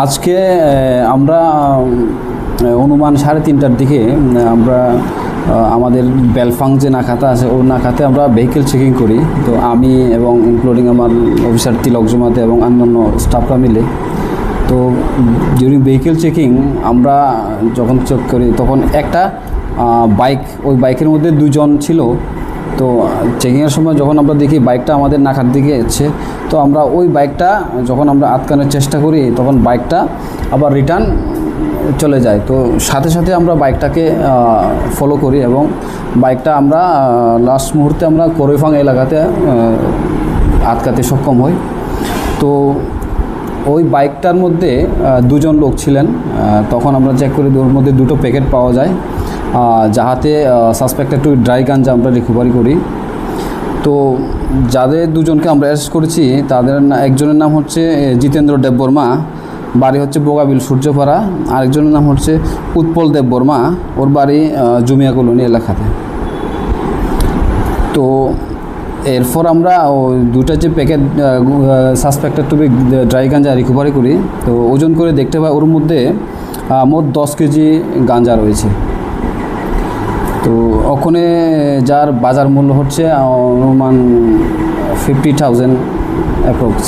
আজকে আমরা অনুমান 3:30টার দিকে আমরা আমাদের বেলফাং যে নাকাতা আছে ওই নাকাতে আমরা ভেহিকেল চেকিং করি। তো আমি এবং ইনক্লুডিং আমার অফিসার তিলক জমাতে এবং অন্যান্য স্টাফরা মিলে, তো ডিউরিং ভেহিকেল চেকিং আমরা যখন চেক করি তখন একটা বাইক, ওই বাইকের মধ্যে 2 জন ছিল। তো চেকিংয়ের সময় যখন আমরা দেখি বাইকটা আমাদের নাকার দিকে যাচ্ছে, তো আমরা ওই বাইকটা যখন আমরা আটকানোর চেষ্টা করি তখন বাইকটা আবার রিটার্ন চলে যায়। তো সাথে সাথে আমরা বাইকটাকে ফলো করি এবং বাইকটা আমরা লাস্ট মুহূর্তে আমরা কোরেফাং এলাকাতে আটকাতে সক্ষম হই। তো ওই বাইকটার মধ্যে 2 জন লোক ছিলেন। তখন আমরা চেক করি ওর মধ্যে 2টো প্যাকেট পাওয়া যায়, যাহাতে সাসপেক্টেড টু ড্রাই গাঞ্জা আমরা রিকভারি করি। তো যাদের 2 জনকে আমরা অ্যারেস্ট করেছি তাদের একজনের নাম হচ্ছে জিতেন্দ্র দেববর্মা, বাড়ি হচ্ছে বোগাবিল সূর্যপাড়া। আরেকজনের নাম হচ্ছে উৎপল দেববর্মা, ওর বাড়ি জুমিয়া কলোনি এলাকাতে। তো এরপর আমরা ওই 2টা যে packet suspected to be dry ganja recovery করি। তো ওজন করে দেখতে পাই ওর মধ্যে মোট 10 কেজি গাঞ্জা রয়েছে। তো ওখানে যার বাজার মূল্য হচ্ছে অনুমান 50,000 অ্যাপ্রক্স।